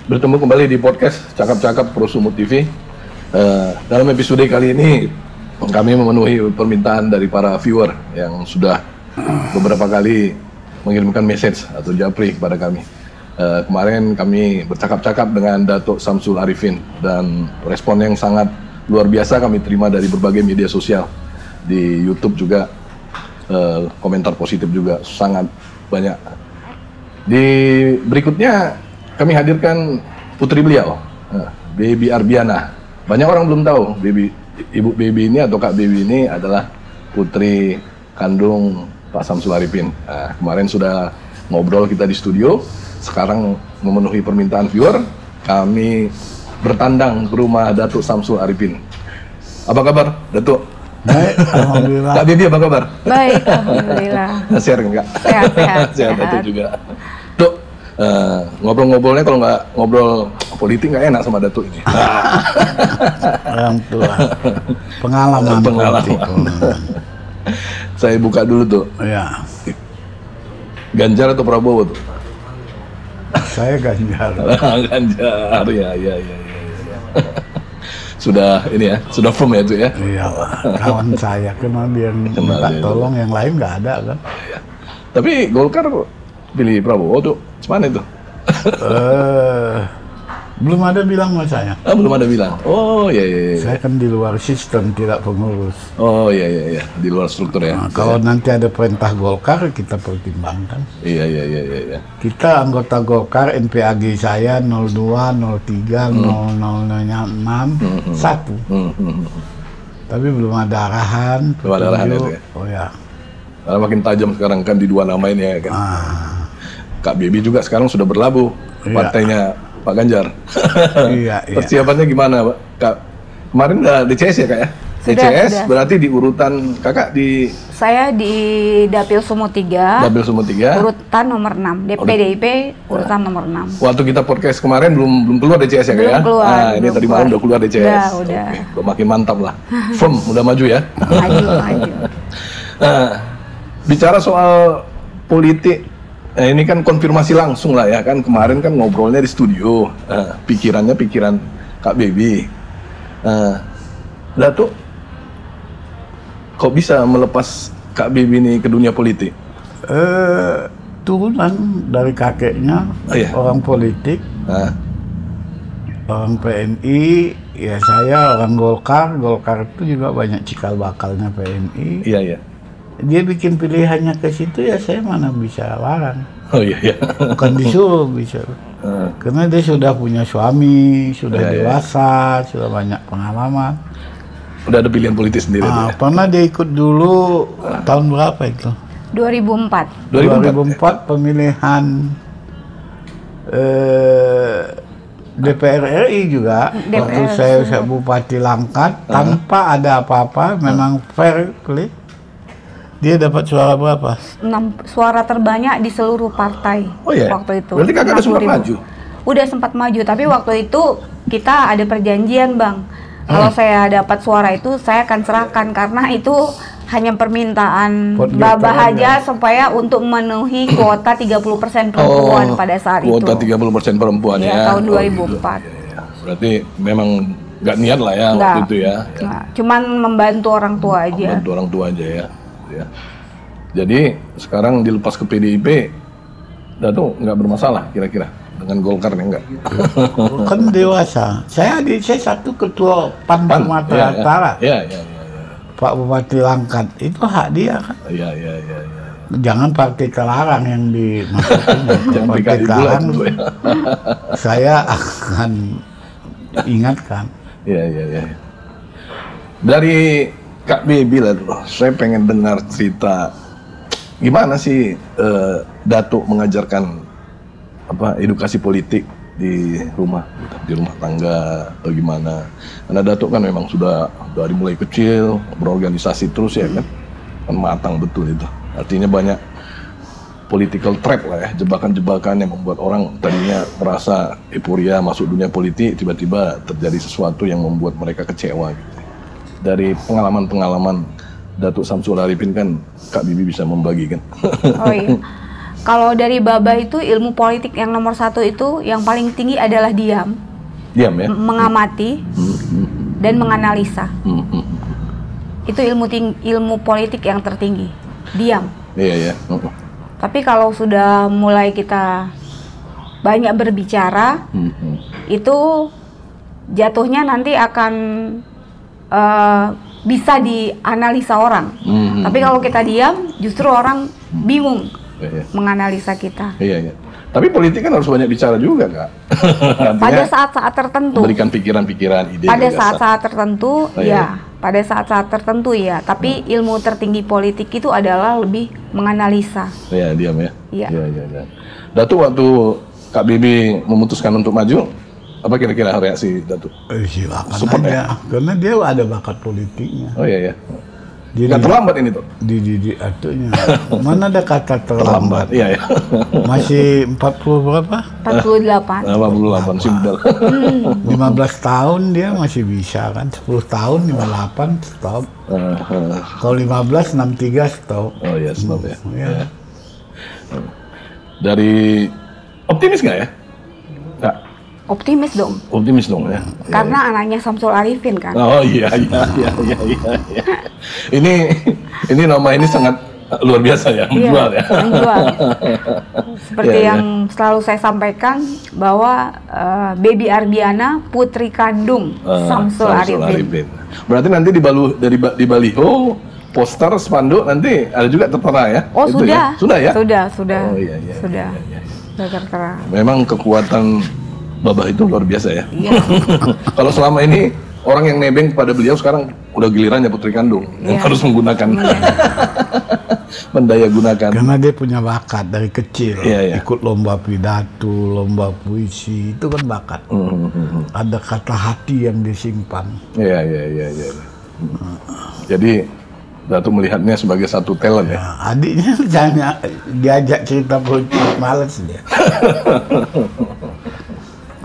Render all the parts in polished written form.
bertemu kembali di podcast Cakap-Cakap Pro Sumut TV. Dalam episode kali ini kami memenuhi permintaan dari para viewer yang sudah beberapa kali mengirimkan message atau japri kepada kami. Kemarin kami bercakap-cakap dengan Datuk Samsul Arifin dan respon yang sangat luar biasa kami terima dari berbagai media sosial. Di YouTube juga komentar positif juga sangat banyak. Di berikutnya kami hadirkan putri beliau, Baby Arbiana. Banyak orang belum tahu Ibu Baby ini atau Kak Baby ini adalah putri kandung Pak Samsul Arifin. Kemarin sudah ngobrol kita di studio. Sekarang memenuhi permintaan viewer, kami bertandang ke rumah Datuk Samsul Arifin. Apa kabar, Datuk? Baik, alhamdulillah. Kak Baby apa kabar? Baik, alhamdulillah. Sehat enggak? Sehat. Sehat Datuk juga. Duk, ngobrol-ngobrolnya kalau nggak ngobrol politik nggak enak sama Datuk ini. Orang tua. Pengalaman. Politik. Saya buka dulu tuh. Ya. Ganjar atau Prabowo tuh? Saya Ganjar. Ganjar, ya. Sudah ini ya, sudah firm ya tuh ya? Iya, kawan saya kenal dia minta tolong, yang lain nggak ada kan? Ya. Tapi Golkar pilih Prabowo tuh, gimana itu? Belum ada bilang sama saya. Belum ada bilang. Oh iya. Saya kan di luar sistem, tidak pengurus. Oh iya, di luar struktur ya. Nah, kalau nanti ada perintah Golkar, kita pertimbangkan. Iya. Kita anggota Golkar, NPAG saya 02, 03, 0006, 1. Tapi belum ada arahan. Belum ada arahan itu ya? Oh ya. Karena makin tajam sekarang kan di dua nama ini ya kan. Kak Baby juga sekarang sudah berlabuh partainya Pak Ganjar. Iya. Persiapannya gimana, Kak? Kemarin udah DCS ya, Kak ya? DCS sudah. Berarti di urutan Kakak di... Saya di Dapil Sumut 3. Dapil Sumut 3. Urutan nomor 6. PDIP urutan nomor 6. Waktu kita podcast kemarin belum keluar DCS ya, Kak ya? Belum keluar. Nah, ini tadi malam udah keluar DCS. Udah. Oke, udah makin mantap lah. Firm, udah maju ya? Maju. Nah, bicara soal politik, ini kan konfirmasi langsung lah ya kan, kemarin kan ngobrolnya di studio, pikiran Kak Baby. Datuk, kok bisa melepas Kak Baby ini ke dunia politik? Turunan dari kakeknya, orang politik, orang PNI, ya saya orang Golkar itu juga banyak cikal bakalnya PNI. Iya. Dia bikin pilihannya ke situ, ya saya mana bisa larang. Oh iya. Bukan disuruh bisa. Karena dia sudah punya suami, sudah dewasa, sudah banyak pengalaman. Udah ada pilihan politis sendiri. Pernah dia ikut dulu tahun berapa itu? 2004. 2004 pemilihan DPR RI juga. Waktu saya Bupati Langkat, tanpa ada apa-apa, memang fair play. Dia dapat suara berapa? 6 suara terbanyak di seluruh partai. Oh iya? Waktu itu. Berarti Kakak sempat maju? Udah sempat maju, tapi waktu itu kita ada perjanjian, Bang. Kalau saya dapat suara itu, saya akan serahkan, karena itu hanya permintaan Babah aja supaya untuk memenuhi kuota 30% perempuan pada saat itu. Kuota 30% perempuan ya? Tahun 2004. Berarti memang nggak niat lah ya waktu itu ya? Cuman membantu orang tua aja. Membantu orang tua aja ya. Jadi sekarang dilepas ke PDIP, Datuk nggak bermasalah kira-kira dengan Golkar enggak? Kan dewasa. Saya satu ketua PAN Sumatera Utara. Iya. Pak Bupati Langkat, itu hak dia kan? Iya. Jangan partai terlarang yang dimasukin. Partai terlarang saya akan ingatkan. Iya. Dari Kak Baby lah tuh, saya pengen dengar cerita gimana sih Datuk mengajarkan edukasi politik di rumah tangga atau gimana? Karena Datuk kan memang sudah dari mulai kecil berorganisasi terus ya kan matang betul itu. Artinya banyak political trap lah ya, jebakan-jebakan yang membuat orang tadinya merasa euforia masuk dunia politik, tiba-tiba terjadi sesuatu yang membuat mereka kecewa gitu. Dari pengalaman-pengalaman Datuk Samsul Arifin kan Kak Bibi bisa membagikan. Oh iya. Kalau dari Baba itu ilmu politik yang nomor 1 itu yang paling tinggi adalah diam. Diam ya? Mengamati dan menganalisa. Itu ilmu politik yang tertinggi. Diam. Iya ya. Tapi kalau sudah mulai kita banyak berbicara, itu jatuhnya nanti akan bisa dianalisa orang. Tapi kalau kita diam, justru orang bingung menganalisa kita. Iya. Tapi politik kan harus banyak bicara juga, Kak. Pada saat-saat tertentu. Memberikan pikiran-pikiran, ide. Pada saat-saat tertentu, ya. Pada saat-saat tertentu, ya. Tapi ilmu tertinggi politik itu adalah lebih menganalisa. Iya, diam ya. Iya. Datuk, waktu Kak Bibi memutuskan untuk maju, apa kira-kira reaksi Datuk? Silakan Support aja, karena dia ada bakat politiknya. Oh iya. Nggak terlambat ini tuh? Di atunya. Mana ada kata terlambat? Iya. Masih 40 berapa? 48. 48, simpel. 15 tahun dia masih bisa kan, 10 tahun, 58 stop. Kalau 15, 63 stop. Oh iya, stop ya. Ya. Dari optimis nggak ya? Kak? Optimis dong. Optimis dong ya. Karena anaknya Samsul Arifin kan. Oh iya. Ini nama ini sangat luar biasa ya, menjual ya. Menjual. Seperti yang selalu saya sampaikan bahwa Baby Arbiana putri kandung Samsul Arifin. Berarti nanti di baliho, poster, spanduk nanti ada juga tertera ya? Oh itu sudah. Ya? Sudah ya? Sudah. Oh iya. Sudah tertera. Memang kekuatan Babah itu luar biasa ya. Iya. Kalau selama ini orang yang nebeng kepada beliau, sekarang udah gilirannya putri kandung yang harus menggunakan mendaya gunakan. Karena dia punya bakat dari kecil. Iya. Ikut lomba pidato, lomba puisi, itu kan bakat. Ada kata hati yang disimpan. Iya. Jadi Datuk melihatnya sebagai satu talent ya. Adiknya jangan diajak cerita politik, males dia.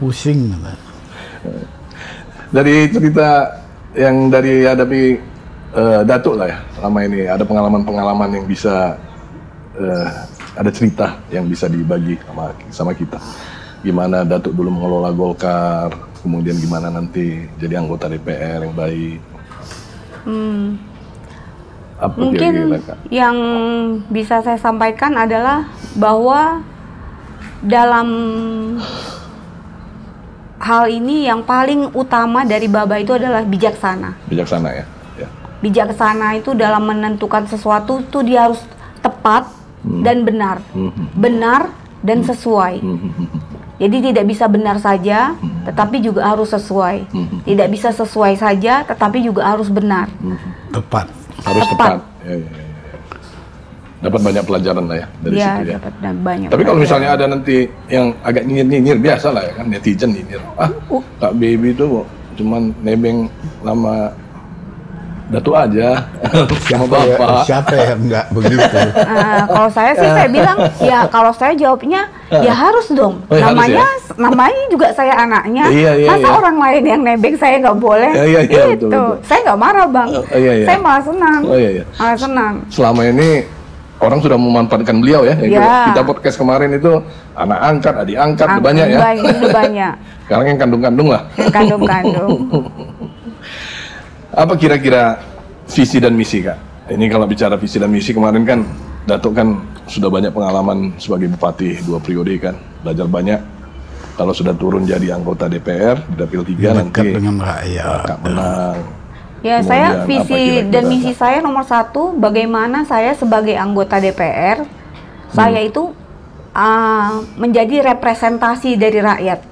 Pusing. Dari cerita yang dari hadapi Datuk lah ya, selama ini ada pengalaman-pengalaman yang bisa ada cerita yang bisa dibagi sama kita. Gimana Datuk dulu mengelola Golkar, kemudian gimana nanti jadi anggota DPR yang baik. Apa mungkin kira-kira, Kak? Yang bisa saya sampaikan adalah bahwa dalam hal ini yang paling utama dari Baba itu adalah bijaksana. Bijaksana ya. Bijaksana itu dalam menentukan sesuatu itu dia harus tepat dan benar. Benar dan sesuai. Jadi tidak bisa benar saja, tetapi juga harus sesuai. Tidak bisa sesuai saja, tetapi juga harus benar. Tepat. Harus tepat. Ya. Dapat banyak pelajaran lah ya dari situ ya. Dapat banyak. Tapi kalau misalnya ada nanti yang agak nyinyir biasa lah ya kan, netizen nyinyir. Kak Baby itu cuman nebeng nama Datuk aja sama Bapak. Siapa yang enggak begitu? Kalau saya sih saya bilang ya kalau saya jawabnya ya harus dong. Namanya juga saya anaknya. Masa orang lain yang nebeng saya nggak boleh? Gitu. Betul. Saya nggak marah bang. Saya malah senang. Malah senang. Selama ini orang sudah memanfaatkan beliau ya. Kita podcast kemarin itu anak angkat, adik angkat, banyak ya. Banyak. Sekarang yang kandung-kandung lah. Yang kandung-kandung. Apa kira-kira visi dan misi, Kak? Ini kalau bicara visi dan misi, kemarin kan Datuk kan sudah banyak pengalaman sebagai bupati 2 periode kan, belajar banyak. Kalau sudah turun jadi anggota DPR di Dapil 3 nanti dengan rakyat. Kak menang. Ya, saya visi dan misi saya nomor 1, bagaimana saya sebagai anggota DPR, saya itu menjadi representasi dari rakyat,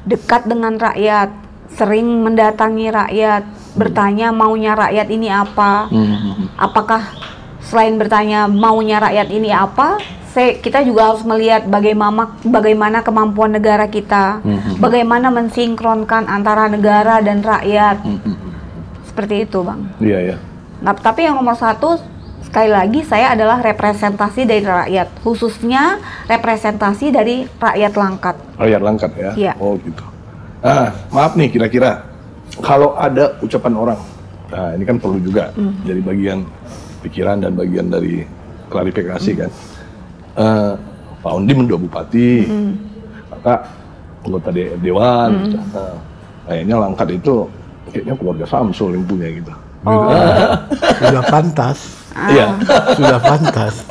dekat dengan rakyat, sering mendatangi rakyat, bertanya maunya rakyat ini apa, apakah selain bertanya maunya rakyat ini apa, kita juga harus melihat bagaimana kemampuan negara kita, bagaimana mensinkronkan antara negara dan rakyat. Seperti itu, Bang. Iya. Nah, tapi yang nomor 1, sekali lagi saya adalah representasi dari rakyat, khususnya representasi dari rakyat Langkat. Rakyat Langkat ya? Iya. Oh gitu. Maaf nih, kira-kira kalau ada ucapan orang, nah ini kan perlu juga jadi bagian pikiran dan bagian dari klarifikasi kan. Pak Ondim 2 bupati, kakak anggota dewan. Kayaknya Langkat itu kayaknya keluarga Samsul yang punya gitu. Sudah pantas. Iya. Sudah pantas.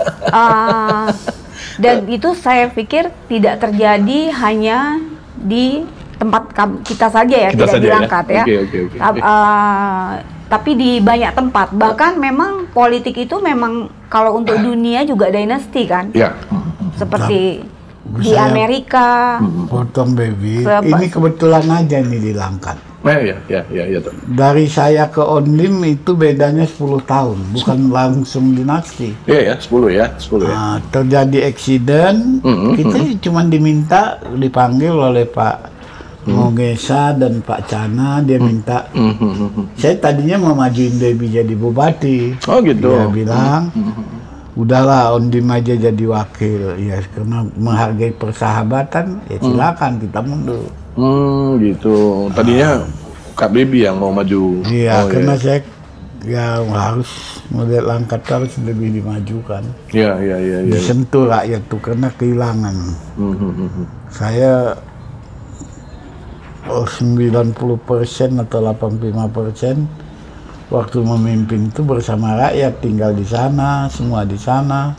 Dan itu saya pikir tidak terjadi hanya di tempat kita saja ya, Kita tidak saja di Langkat ya. Oke. Tapi di banyak tempat. Bahkan memang politik itu memang kalau untuk dunia juga dinasti kan. Iya. Seperti di Amerika. Potong baby. Ini kebetulan aja nih di Langkat. Ya. Dari saya ke Ondim itu bedanya 10 tahun, bukan langsung dinasti. Iya ya, 10 ya. Nah, terjadi eksiden, kita cuma dipanggil oleh Pak Mogesa dan Pak Cana, dia minta, saya tadinya mau majuin Debbie jadi bupati. Oh gitu. Dia bilang, udahlah Ondim aja jadi wakil, ya karena menghargai persahabatan, ya silakan kita mundur. Gitu. Tadinya Kak Baby yang mau maju. Iya, karena saya harus model Langkat harus lebih dimajukan. Iya. Disentuh rakyat tuh karena kehilangan. Saya 90% atau 85% waktu memimpin itu bersama rakyat, tinggal di sana, semua di sana.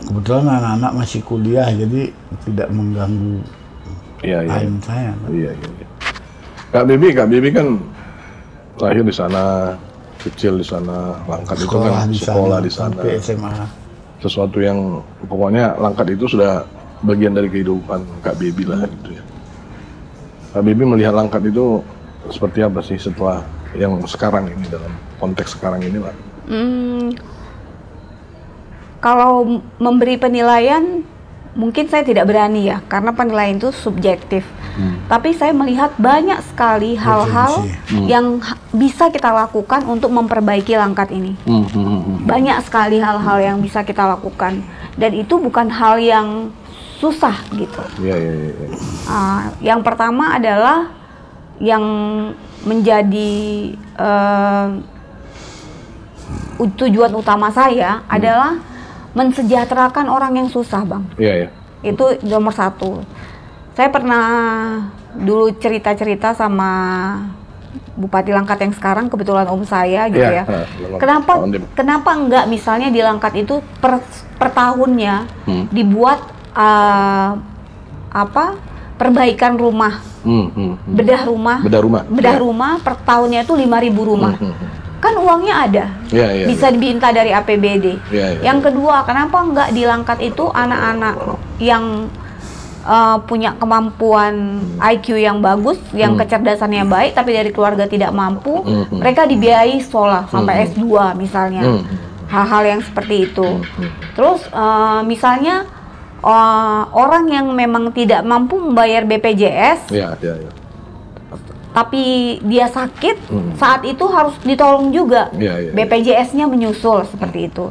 Kebetulan anak-anak masih kuliah, jadi tidak mengganggu time saya. Iya. Kak Baby kan lahir di sana, kecil di sana, Langkat itu kan sekolah di sana. Sampai SMA. Sesuatu yang pokoknya Langkat itu sudah bagian dari kehidupan Kak Baby lah gitu ya. Kak Baby melihat Langkat itu seperti apa sih setelah yang sekarang ini, dalam konteks sekarang ini lah? Kalau memberi penilaian mungkin saya tidak berani ya, karena penilaian itu subjektif. Tapi saya melihat banyak sekali hal-hal yang bisa kita lakukan untuk memperbaiki Langkat ini. Banyak sekali hal-hal yang bisa kita lakukan, dan itu bukan hal yang susah gitu. Iya. Yang pertama adalah yang menjadi tujuan utama saya adalah mensejahterakan orang yang susah, Bang. Iya. Itu nomor 1. Saya pernah dulu cerita-cerita sama Bupati Langkat yang sekarang, kebetulan om saya gitu ya. Kenapa enggak misalnya di Langkat itu per tahunnya dibuat perbaikan rumah, bedah rumah per tahunnya itu 5.000 rumah. Kan uangnya ada, bisa diminta dari APBD. Yang kedua, kenapa enggak di Langkat itu anak-anak yang punya kemampuan IQ yang bagus, yang kecerdasannya baik, tapi dari keluarga tidak mampu, mereka dibiayai sekolah sampai S2 misalnya, hal-hal yang seperti itu. Terus misalnya orang yang memang tidak mampu membayar BPJS, tapi dia sakit, saat itu harus ditolong juga. BPJS-nya menyusul seperti itu.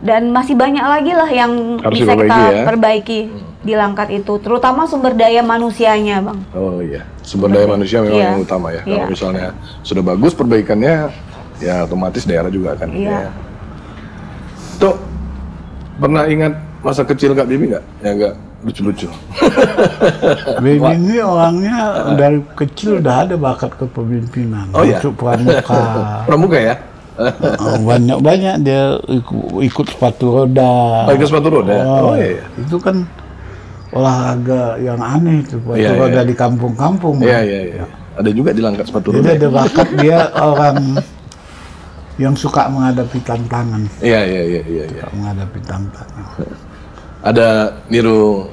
Dan masih banyak lagi lah yang harus bisa kita perbaiki di Langkat itu, terutama sumber daya manusianya, Bang. Oh iya, sumber daya manusia memang yang utama ya. Kalau misalnya sudah bagus perbaikannya, ya otomatis daerah juga akan. Tuh, pernah ingat masa kecil Kak Bibi nggak? Ya nggak lucu-lucu. Bibi ini orangnya dari kecil udah ada bakat kepemimpinan. Oh iya. Untuk pramuka. Pramuka ya? Banyak dia ikut sepatu roda. Ikut sepatu roda? Oh iya. Itu kan olahraga yang aneh itu, sepatu roda di kampung-kampung. Iya. Ada juga di Langkat sepatu roda. Jadi ada bakat, dia orang yang suka menghadapi tantangan. Iya. Suka menghadapi tantangan. Ada niru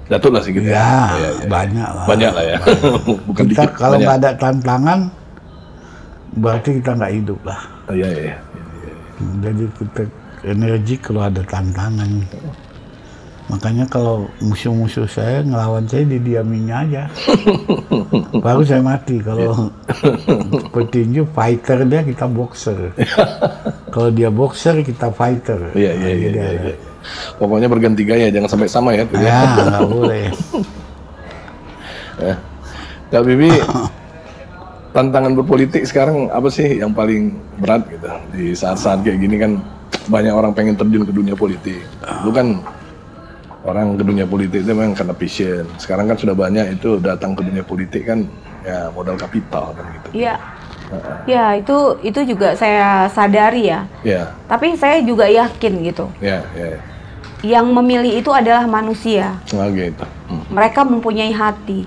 Datuk lah sih gitu ya. Banyak lah. Banyak lah ya. Bukan kita dikit, kalau banyak. nggak ada tantangan, berarti kita nggak hidup lah. Iya. Jadi kita energi kalau ada tantangan. Makanya kalau musuh-musuh saya ngelawan saya, didiamin aja. Baru saya mati. Kalau petinju fighter, dia kita boxer. Kalau dia boxer, kita fighter. Iya. Pokoknya berganti gaya, jangan sampai sama ya. Ya, nggak boleh. Kak Bibi, tantangan berpolitik sekarang apa sih yang paling berat gitu? Di saat-saat kayak gini kan banyak orang pengen terjun ke dunia politik. Dulu kan orang ke dunia politik itu memang karena passion. Sekarang kan sudah banyak itu datang ke dunia politik kan ya modal kapital kan gitu. Iya. Ya, itu juga saya sadari ya. Ya. Tapi saya juga yakin gitu. Ya. Yang memilih itu adalah manusia. Nah, gitu. Mereka mempunyai hati.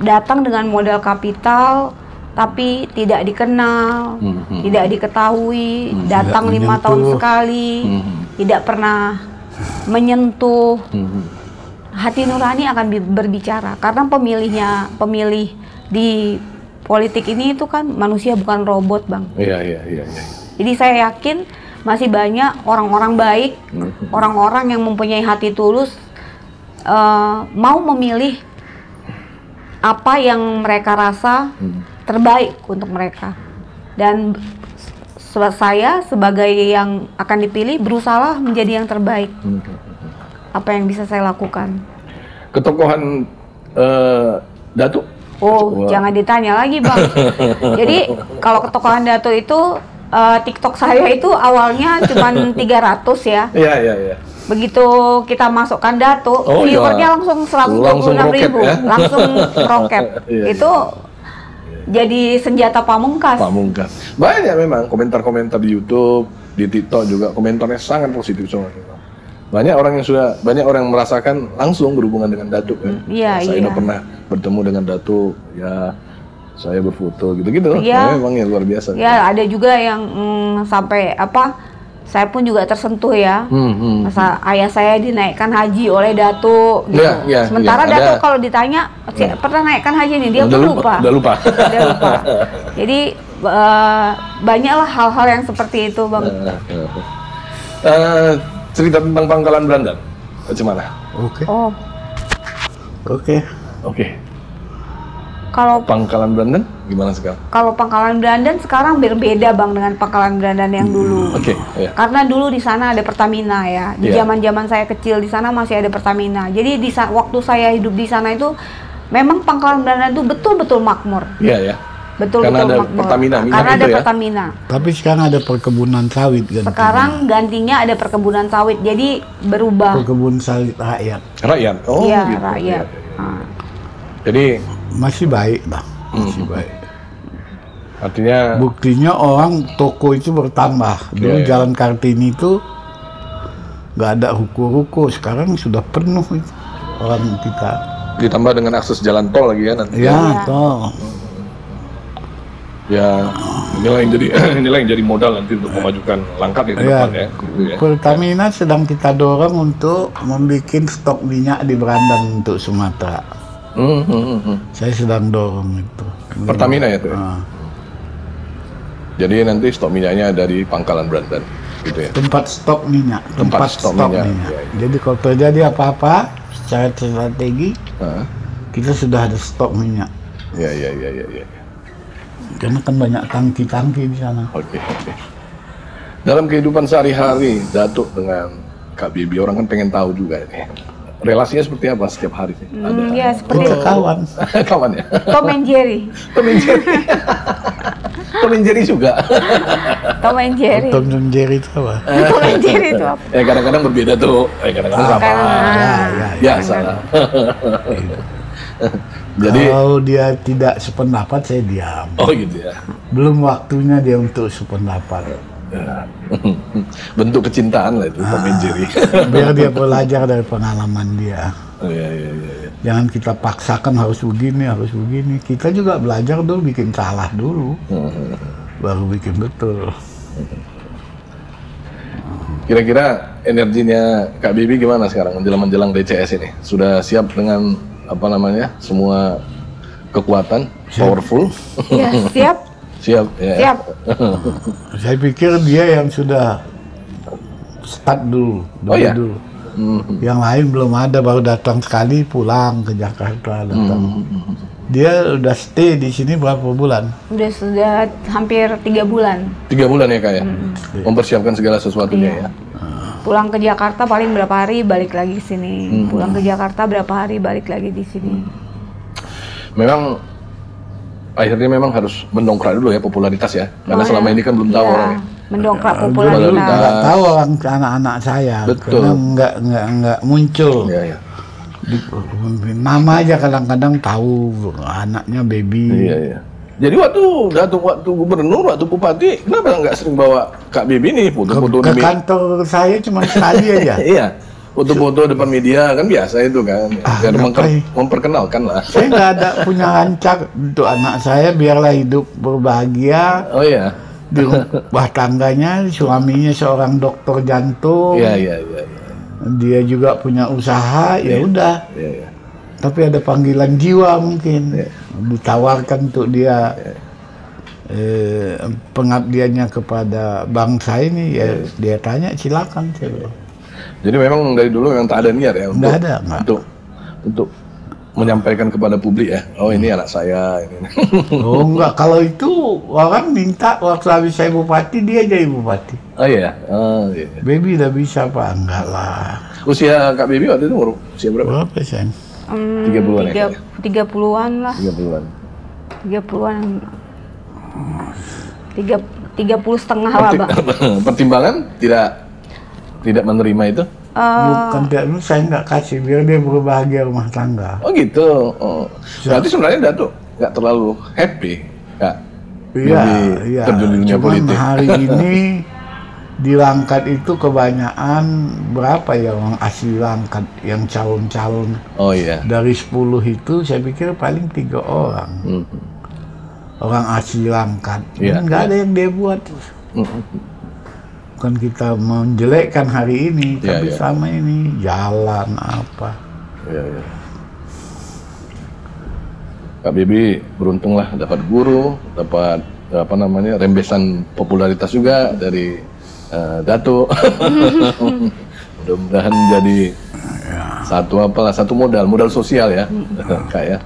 Datang dengan modal kapital tapi tidak dikenal, tidak diketahui, datang 5 tahun sekali, tidak pernah menyentuh. Hati nurani akan berbicara karena pemilih di politik ini itu kan manusia bukan robot, Bang. Iya. Jadi saya yakin masih banyak orang-orang baik, orang-orang yang mempunyai hati tulus mau memilih apa yang mereka rasa terbaik untuk mereka. Dan saya sebagai yang akan dipilih berusaha menjadi yang terbaik. Apa yang bisa saya lakukan? Ketokohan Datuk? Oh, jangan ditanya lagi, Bang. Jadi kalau ketokohan Datuk itu TikTok saya itu awalnya cuma 300 ya. Iya. Begitu kita masukkan Datuk, viewernya langsung 126.000, ya? langsung roket. Itu jadi senjata pamungkas. Banyak memang komentar-komentar di YouTube, di TikTok juga komentarnya sangat positif semua. Banyak orang yang merasakan langsung berhubungan dengan Datuk kan. Saya udah pernah bertemu dengan Datuk, ya saya berfoto gitu-gitu. Iya. Memang ya luar biasa. Ya, ada juga yang sampai saya pun juga tersentuh ya. Masa ayah saya dinaikkan haji oleh Datuk gitu. Sementara Datuk kalau ditanya pernah naikkan haji nih, dia lupa. Udah lupa. Jadi banyaklah hal-hal yang seperti itu, Bang. Cerita tentang Pangkalan Brandan, bagaimana? Oke. Kalau Pangkalan Brandan gimana sekarang? Kalau Pangkalan Brandan sekarang berbeda, Bang, dengan Pangkalan Brandan yang dulu. Karena dulu di sana ada Pertamina ya. Di zaman-zaman saya kecil di sana masih ada Pertamina. Jadi waktu saya hidup di sana itu memang Pangkalan Brandan itu betul-betul makmur. Iya. Betul-betul ada makmur. Pertamina, karena ada ya? Pertamina. Tapi sekarang ada perkebunan sawit gantinya. Sekarang gantinya ada perkebunan sawit. Jadi berubah. Perkebunan sawit rakyat. Oh, iya, gitu. rakyat. Jadi masih baik, Bang. Masih baik. Artinya buktinya orang toko itu bertambah. Dulu Jalan Kartini itu nggak ada ruko-ruko, sekarang sudah penuh itu orang kita. Ditambah dengan akses jalan tol lagi ya nanti. Ya, tol. Ya, inilah yang jadi modal nanti untuk memajukan langkah di depan ya. Pertamina sedang kita dorong untuk membuat stok minyak di Brandan untuk Sumatera. Saya sedang dorong itu. Pertamina ya tuh. Jadi nanti stok minyaknya dari Pangkalan Brandan, gitu ya. Tempat stok minyak. Tempat stok minyak. Ya. Jadi kalau terjadi apa-apa secara strategi, kita sudah ada stok minyak. Ya. Karena kan banyak tangki-tangki di sana. Oke. Dalam kehidupan sehari-hari Datuk dengan Kak Bibi, orang kan pengen tahu juga ini. Relasinya seperti apa setiap hari sih? Ya, seperti kawan. Kawan ya? Tom and Jerry. Tom and Jerry juga. Tom and Jerry. Tom and Jerry itu apa? Tom and Jerry itu apa? Kadang-kadang berbeda tuh. Kadang-kadang sama. Ya, salah. Jadi kalau dia tidak sependapat, saya diam. Oh gitu ya. Belum waktunya dia untuk sependapat. Bentuk kecintaan lah itu Tom and Jerry. Biar dia belajar dari pengalaman dia. Iya. Jangan kita paksakan harus begini. Kita juga belajar dulu, bikin salah dulu, baru bikin betul. Kira-kira energinya Kak Bibi gimana sekarang menjelang DCS ini? Sudah siap dengan semua kekuatan, powerful? Ya, siap. Siap. Saya pikir dia yang sudah start dulu. Dulu. Yang lain belum ada, baru datang sekali, pulang ke Jakarta datang. Dia udah stay di sini berapa bulan? Sudah hampir 3 bulan. 3 bulan ya Kak ya? Mempersiapkan segala sesuatunya ya? Pulang ke Jakarta paling berapa hari, balik lagi ke sini. Pulang ke Jakarta berapa hari, balik lagi di sini. Memang akhirnya memang harus mendongkrak dulu ya popularitas ya, karena selama ini kan belum tahu orang ya. mendongkrak Baru popularitas. nggak tahu orang anak-anak saya. Betul. Karena nggak muncul. Iya, iya. Nama aja kadang-kadang tahu anaknya baby. Iya, iya. Jadi waktu gubernur, waktu bupati, kenapa nggak sering bawa Kak Bibi nih foto-foto Ke kantor saya cuma sekali aja. Iya, foto-foto depan media kan biasa itu kan, biar memperkenalkan lah. Saya nggak ada punya rancak untuk anak saya, biarlah hidup berbahagia Oh iya. di rumah tangganya. Suaminya seorang dokter jantung, Iya, iya, iya. dia juga punya usaha, ya udah. Iya, iya. Tapi ada panggilan jiwa mungkin, ditawarkan untuk dia pengabdiannya kepada bangsa ini, ya dia tanya silakan. Jadi memang dari dulu memang tak ada niat ya untuk menyampaikan kepada publik ya. Oh ini anak saya ini. Oh enggak, kalau itu orang minta waktu habis saya bupati dia jadi bupati. Oh iya. Oh iya. Baby udah bisa Pak? Enggak lah. Usia Kak Bibi waktu itu usia berapa? Berapa sih? 30-an ya? 30-an lah. 30-an. 30-an. 30 setengah lah, Bang. Pertimbangan tidak menerima itu? Bukan tidak, saya nggak kasih biar dia berbahagia rumah tangga. Oh gitu. Oh. Berarti sebenarnya Datuk nggak terlalu happy, Kak. Iya. Terjun di dunia Cuman politik. hari ini di Langkat itu kebanyakan berapa ya orang asli Langkat yang calon-calon. Oh iya. Dari 10 itu saya pikir paling 3 orang. Orang asli Langkat. Iya, Nggak ada yang dia buat. Bukan kita menjelekkan hari ini, tapi selama ini jalan apa. Iya, iya. Kak Bibi beruntung lah dapat guru, dapat rembesan popularitas juga dari Datuk. Mudah-mudahan jadi satu modal sosial ya, Kak ya.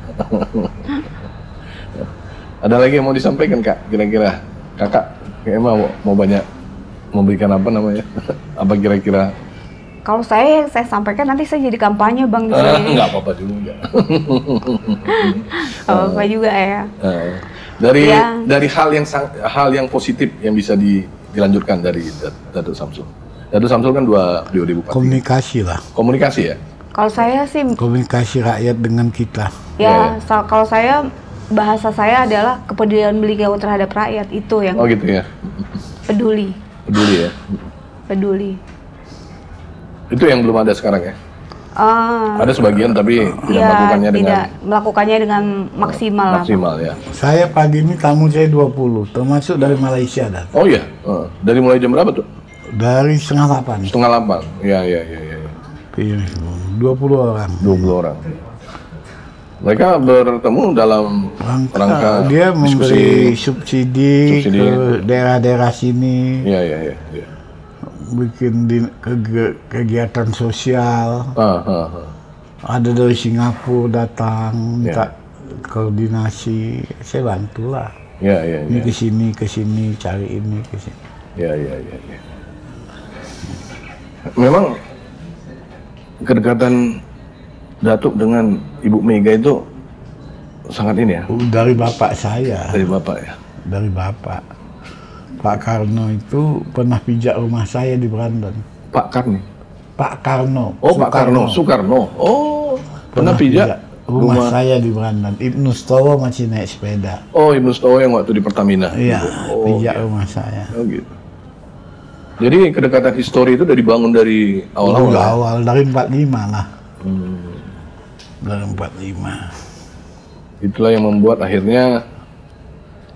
Ada lagi yang mau disampaikan Kak? Kira-kira Kakak kayaknya mau banyak memberikan apa kira-kira? Kalau saya sampaikan nanti saya jadi kampanye Bang di sini. Nggak apa-apa juga. Apa juga ya. Dari hal yang positif yang bisa dilanjutkan dari Datuk Samsul. Datuk Samsul kan 2 periode bupati. Komunikasi lah. Komunikasi ya. Kalau saya sih Komunikasi rakyat dengan kita. kalau saya bahasa saya adalah kepedulian beliau terhadap rakyat, itu yang Oh gitu ya. peduli Ya. peduli. Itu yang belum ada sekarang ya. Ada sebagian tapi tidak melakukannya dengan maksimal lah. Maksimal ya. Saya pagi ini tamu saya 20, termasuk dari Malaysia datang. Oh iya. Dari mulai jam berapa tuh? Dari 7:30. 7:30. Iya. 20 orang. 20 orang. Mereka bertemu dalam rangka dia memberi diskusi. subsidi ke daerah-daerah sini. Iya. Bikin kegiatan sosial. Ada dari Singapura datang minta koordinasi, saya bantulah. Iya. Ini ke sini cari ini ke sini. Iya. Memang kedekatan Datuk dengan Ibu Mega itu sangat ini ya. Dari bapak saya. Dari bapak ya. Dari bapak. Pak Karno itu pernah pijak rumah saya di Brandon. Pak Karni. Pak Karno. Oh, Pak Karno. Soekarno. Oh, pernah pijak rumah saya di Brandon. Ibnu Stowo masih naik sepeda. Oh, Ibnu Stowo yang waktu di Pertamina. Iya, pijak rumah saya. Oh gitu. Jadi kedekatan histori itu udah dibangun dari awal-awal. Awal dari 45 lah. Dari 45. Itulah yang membuat akhirnya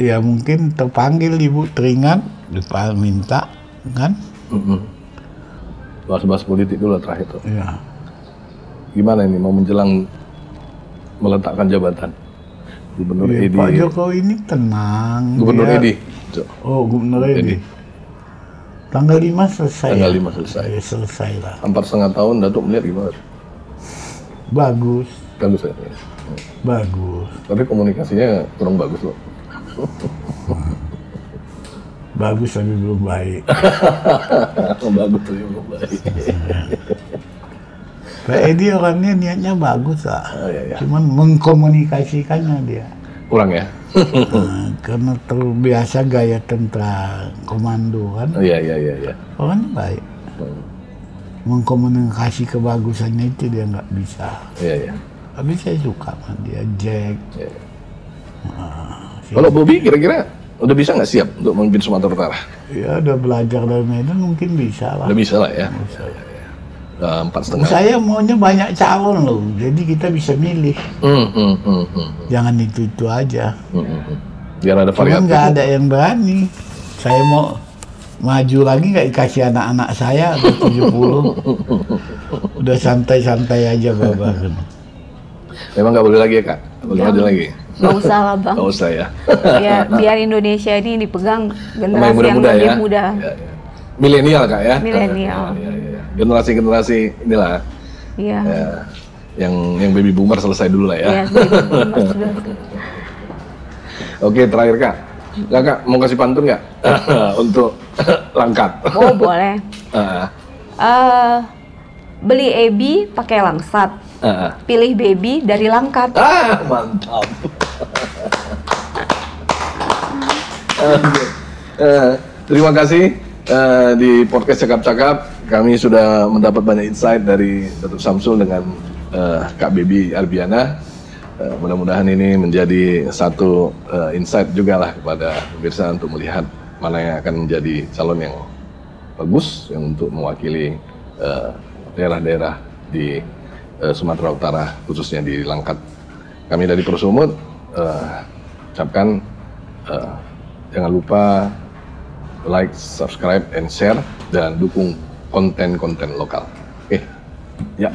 ya mungkin terpanggil ibu teringat, lupa minta kan? Bahas-bahas politik dulu terakhir tuh. Iya. Gimana ini mau menjelang meletakkan jabatan Gubernur Edi? Pak Jokowi ini tenang. Gubernur Edi. Oh, Gubernur Edi. Tanggal 5 selesai. Tanggal 5 selesai. Ya, selesai lah. 4,5 tahun Datuk melihat gimana? Bagus. Bagus ya. Bagus. Tapi komunikasinya kurang bagus loh. Bagus tapi belum baik. Bagus tapi belum baik. Pak Edi orangnya niatnya bagus lah. Iya. Cuman mengkomunikasikannya dia. Kurang ya? Karena terbiasa gaya tentara komando kan. Iya. Orangnya baik. Mengkomunikasi kebagusannya itu dia nggak bisa. Iya. Tapi saya suka sama dia, Jack. Iya. Kalau Bobi kira-kira udah bisa nggak siap untuk memimpin Sumatera Utara? Ya udah belajar dari Medan mungkin bisa lah. Udah bisa lah ya. Bisa. Ya. 4,5. Saya maunya banyak calon loh, jadi kita bisa milih. Jangan itu aja. Biar ada Cuman variatif. nggak ada yang berani. Saya mau maju lagi nggak dikasih anak-anak saya udah 70. Udah santai-santai aja babakan. Memang nggak boleh lagi ya Kak? Boleh maju lagi? Nggak usah lah Bang. Nggak usah ya. Ya, biar Indonesia ini dipegang generasi yang muda-muda lebih ya? muda. Ya. Milenial Kak ya? Milenial. Ya. Generasi inilah. Iya. Ya. Yang baby boomer selesai dulu lah ya. Iya, sudah. Oke, terakhir Kak. Kak, mau kasih pantun nggak untuk Langkat? Oh, boleh. Beli Ebi pakai Langsat. Pilih baby dari Langkat. Mantap. Terima kasih di podcast Cakap-Cakap. Kami sudah mendapat banyak insight dari Datuk Samsul dengan Kak Baby Arbiana. Mudah-mudahan ini menjadi satu insight juga lah kepada pemirsa untuk melihat mana yang akan menjadi calon yang bagus yang untuk mewakili daerah-daerah di Sumatera Utara, khususnya di Langkat. Kami dari Prosumut ucapkan jangan lupa like, subscribe, and share, dan dukung konten-konten lokal. Oke, ya.